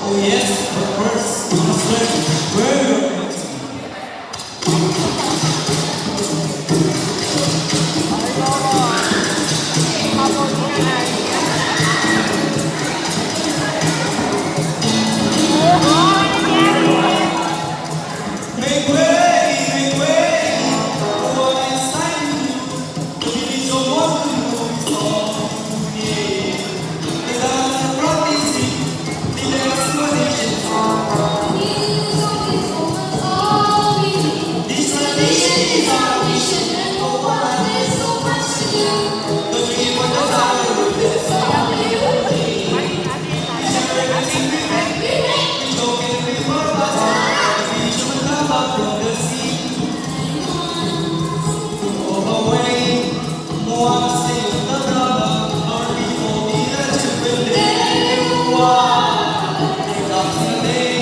Oh yes, but first we must learn where we are going to be. Make way, for what is time to be so more to me. Without a prophecy, the explanation. This tradition is our mission, and for what there's so much to do. Don't forget what the power of this song. We don't get we more about the vision of love from the sea. Away, more say the brother, or before me the children they are. There comes the day,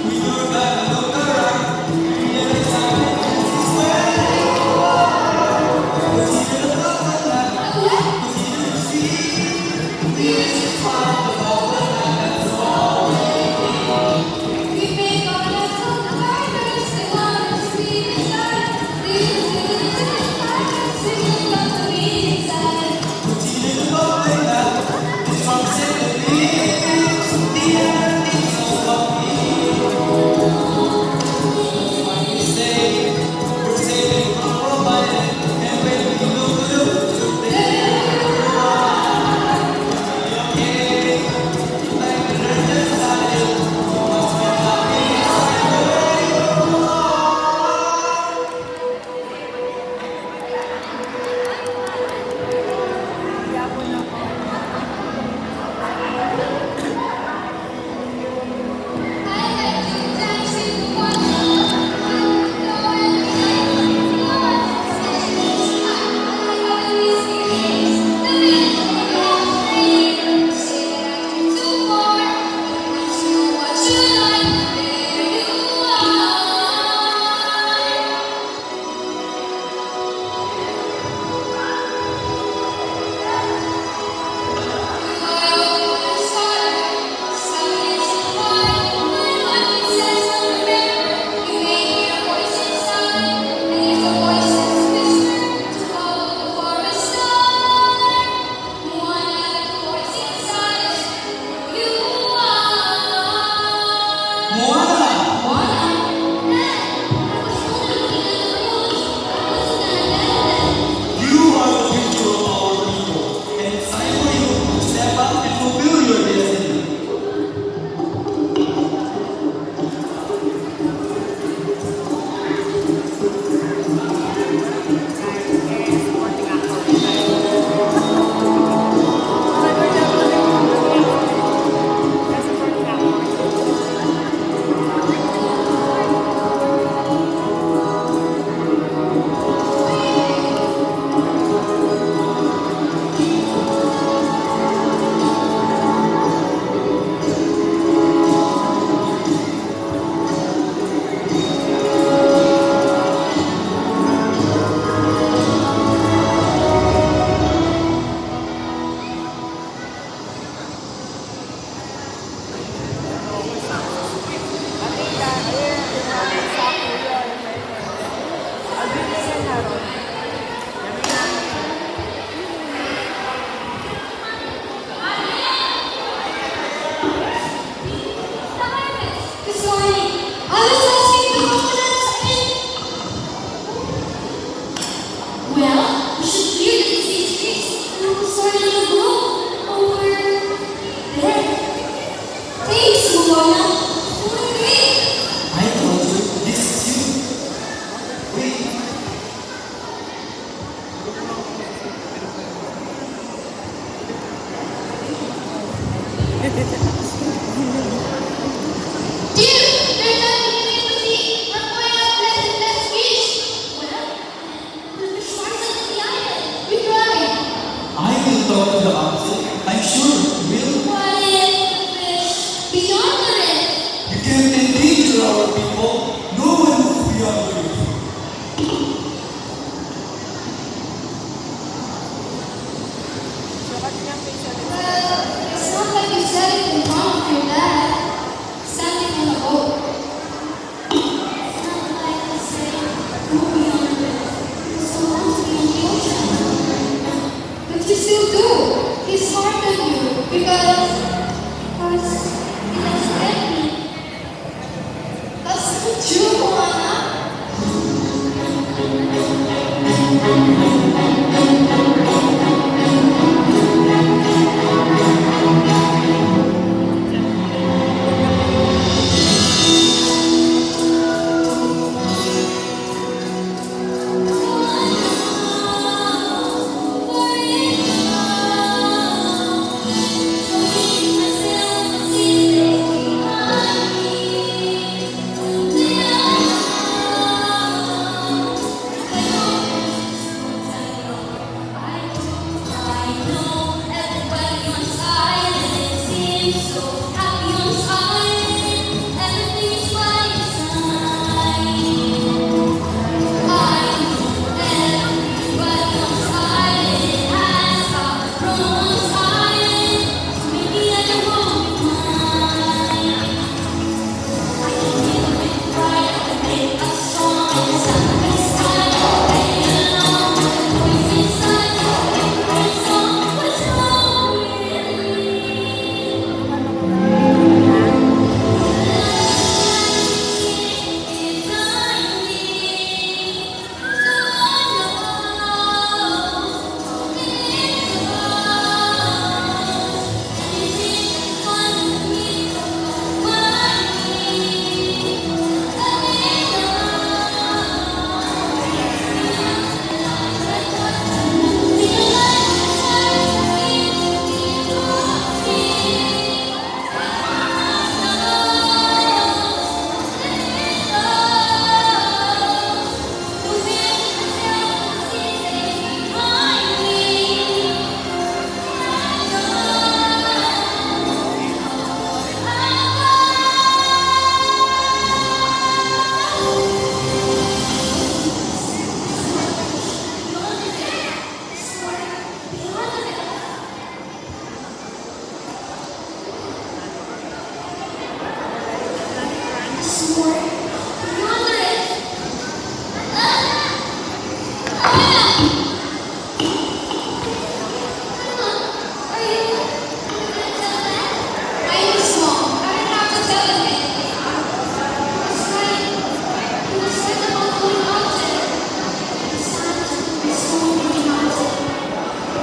we look back and look around, we realize that this is where they are. Consider the love of life, consider the sea. We used to find the love of life, that's all we need. Consider the love they have, it's from the leaves, the endings of what we say. We're saving from providing, and when we look today, okay, like the rest decided, we must be happy inside where you are. You are the future of our people, and it's time for you to step up and fulfill your destiny. Well, we should clear the disease trees and look for soil in the grove over there. Thanks, Mona. Doing great. I told you, this is you. Wait, Dear, they're not beginning to see. We're going up less fish. Well, the fish farms at the island. We tried. I will talk to the council. I'm sure you will. What if the fish beyond the reef? You can't endanger our people. No one moves beyond the reef. Well, it's not like you said it in front of your dad.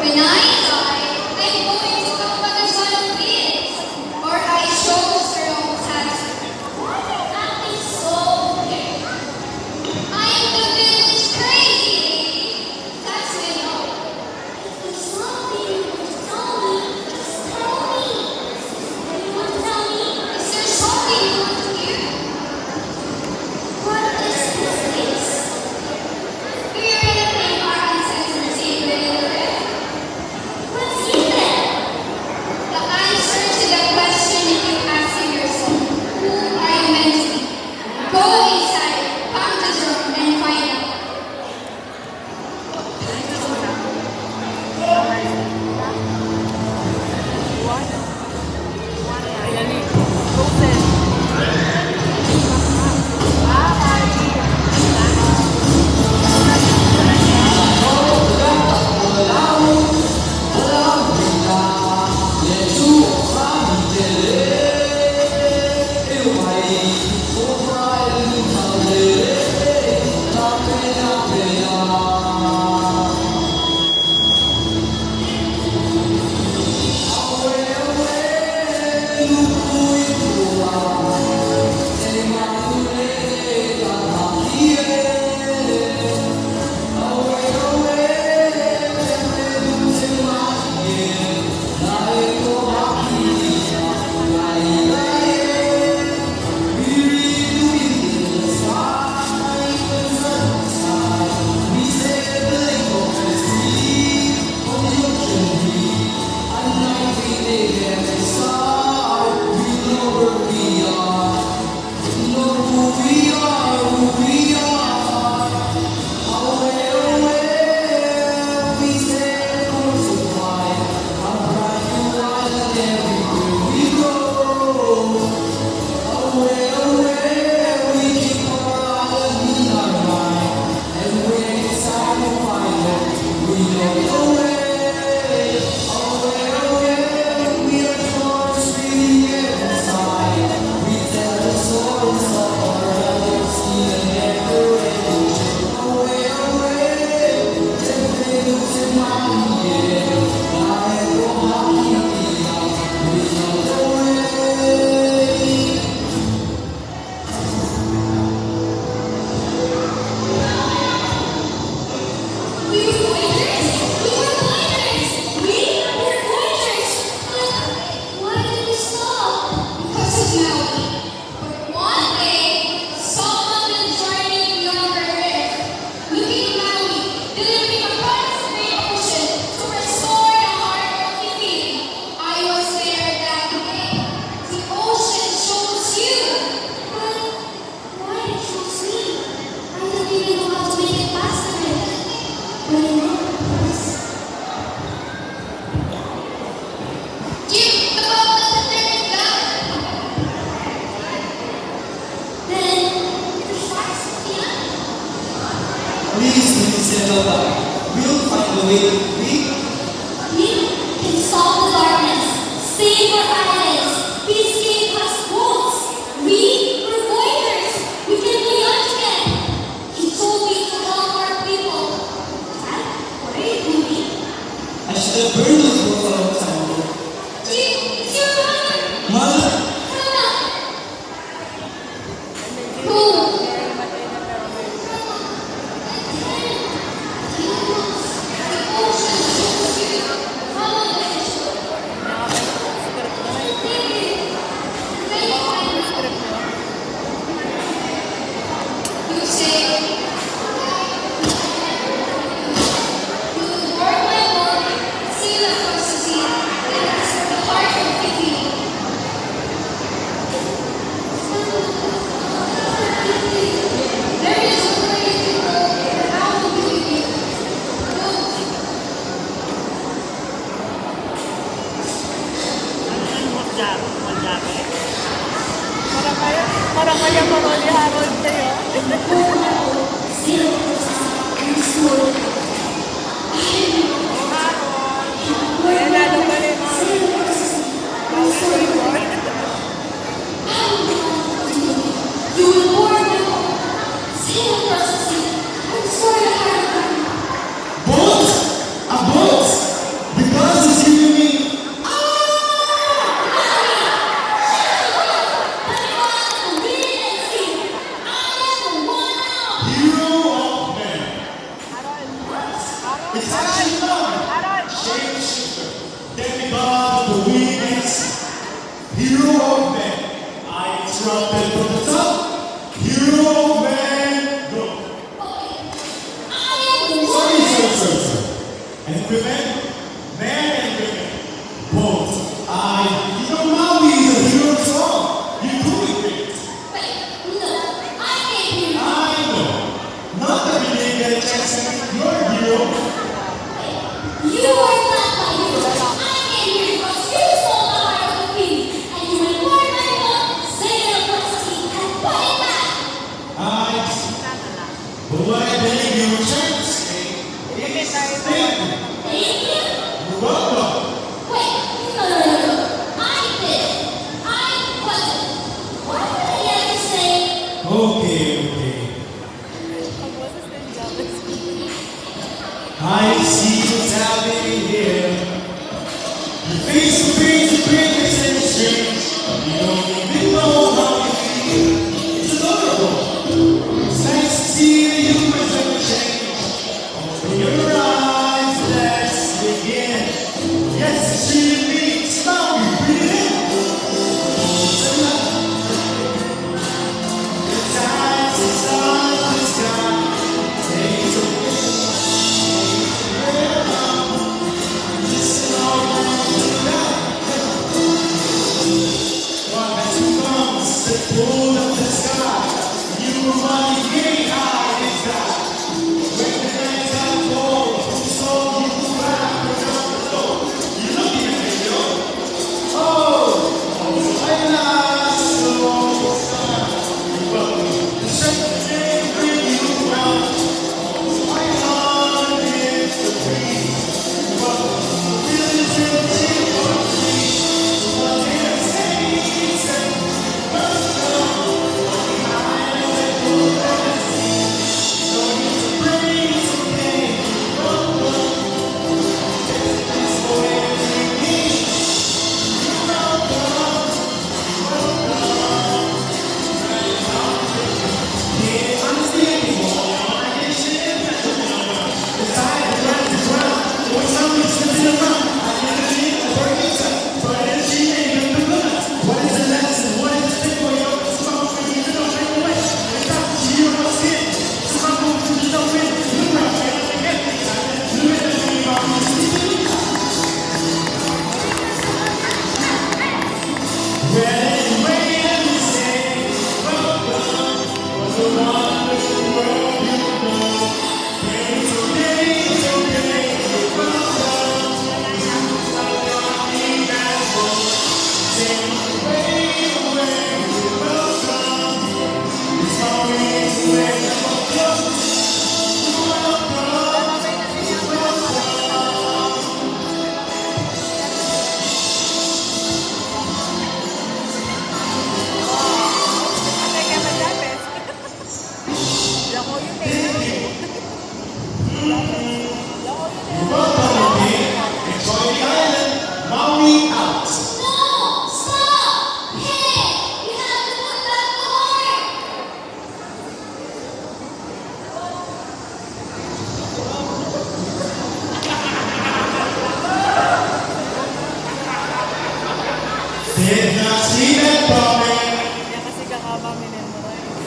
When I die, I'm going to come back as one of these. Or I chose the wrong task. Acting so okay. I'm the village crazy lady. That's my know. If there's something you want to tell me, just tell me. What do you want to tell me? Is there something you want to hear? What is this place? Do you really think our ancestors even knew it? What's even? The answer to that question you keep asking yourself. Who are you meant to be? Go inside, pound the drum, and find out. Why did we stop? Because of Maui. But one day, someone will join me beyond the rift. Looking at Maui, delivering a promise of the ocean to restore the heart of Kiki. I was there that day. The ocean chose you. But why did it choose me? I don't even know how to make it past the rift. But I know the purpose. Give the ball to the third guy. Then the sharks appear. Please settle down. We'll find a way to free. We can solve the darkness, save our islands, escape past wolves. We were voyagers. We can be young again. He told me to help our people. Dad, what are you doing? I should have burned those books a long time ago. It's your mother. Mother, Rana. Who? You say, you were my boy, sail across the sea, and ask for the heart of Vicky. There is a way to go, and I will be with you. Parang kaya maroli Harold sa'yo. Sail across the sea, and explore. Kaya lalo pa rin mga Sail across the sea, and explore. You will board my boat, sail across the sea, and restore the heart of Vicky. boat! A boat! children, men and women, both. You know, Maui is a hero song. You do it great. Wait, look, I came here. I know. Not every day you get a chance to meet your hero. You are not my hero. I came here because you stole the heart of the king, and you implored my vote, say it atrocity, and put it back. I see. But what I beg you in return to say is thank you. Thank you. You're welcome. Wait, no. I did. I wasn't. What did I ever say? Okay. I see what's happening here. Your face appears to brilliant and strange. You don't even know how you feel. It's adorable. It's nice to see the humors never change. Open your eyes, let's begin. Yes, it's really me. Smile, you breathe in. The tides and stars in the sky. Days of pull up the sky. You were running getting high in sky. When the nights got cold, so you move back around the floor. You look at me, yo. I last the longest time. But the strength may bring you down. My heart is the breeze. But the religion is for me. But can't say Maui out. No, stop! Hey, you have to put back the heart. Did not see that coming. Kaya kasi kakaba minemorize.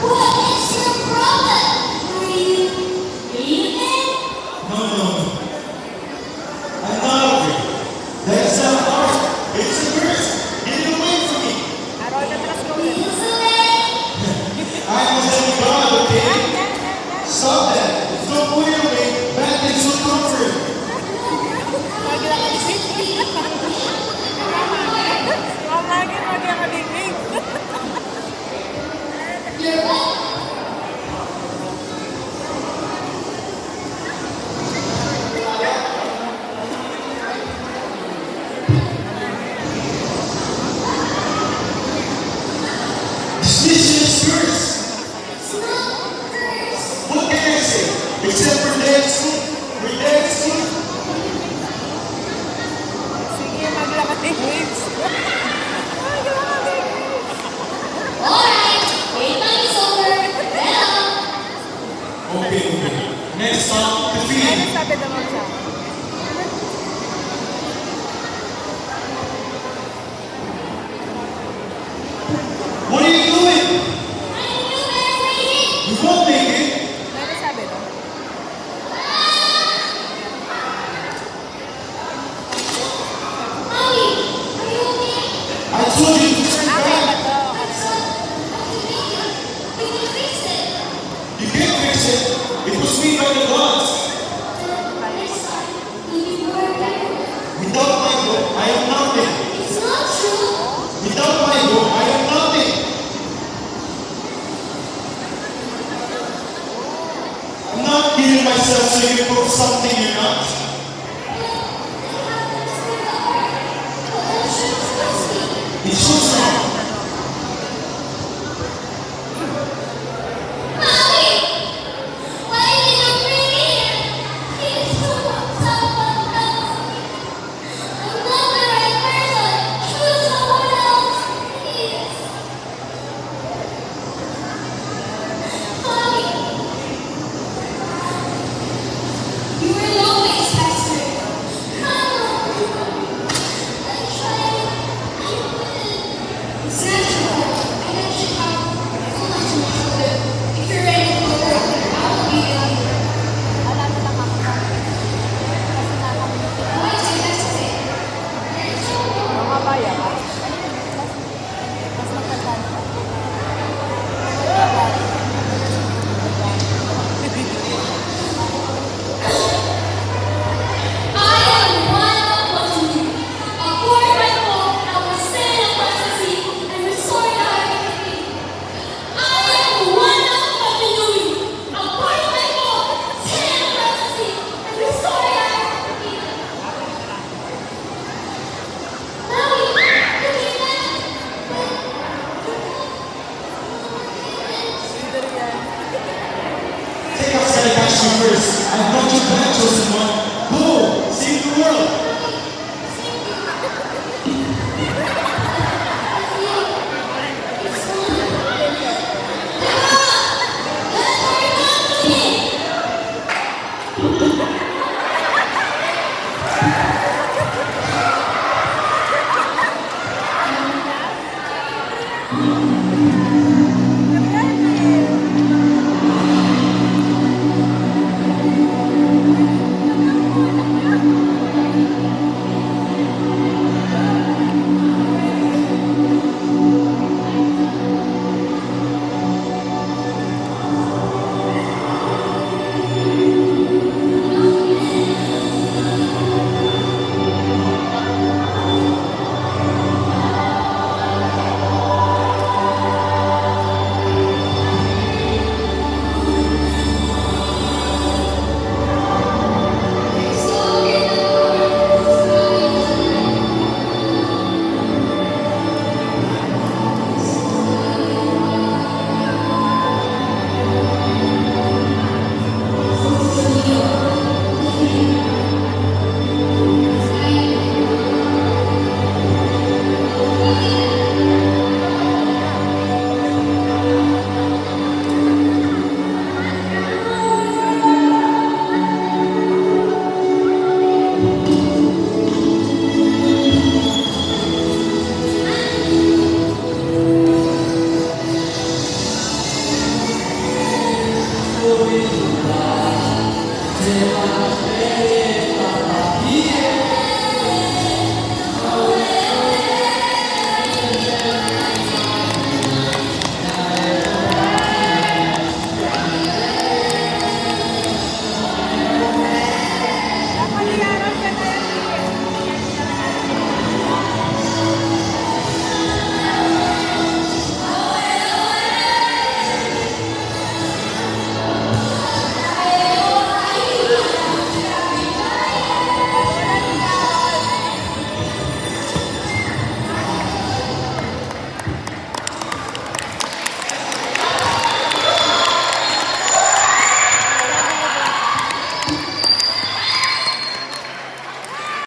What is your problem? Are you okay? No. I'm not okay. That's not art. It's a curse. Get it away from me. Harold, atras ko ulit. Feels away. I was in God, okay? Stop that. Don't put it away. Back into comfort. Mamagin, magkakabigig. You're welcome. This is yours. It's not curse. What can I say? Except for dead school. We're dead school. Sige, maglakabigig. Alright, wait time is over. Get up. Okay. Next song, the Ano feeling. sabi naman siya? What are you doing? I knew they were waiting. You won't make it. Ano sabi doon? by the gods. Without my book, I am nothing. It's not true. Without my book, I am nothing. I'm not killing myself so you can prove something you're not. It shows not. Mommy! Why did you bring me here? Please choose someone else. I'm not the right person. Choose someone else, please. Mommy! You were always faster. Come on. I tried. I couldn't. It's natural. I know you have so much to shoulder. If you're ready for work, I will be with you. Wala na lang ako. Kasi Why do you hesitate? mga baya ka. Mas maganda ka. I am one of you. A poor rebel that was sent across the sea and restored our king. I am one of you. A poor rebel sent across the sea and restored our king. Mommy, look at that. Leader yan. Take off satisfaction first. I've got your back, chosen one.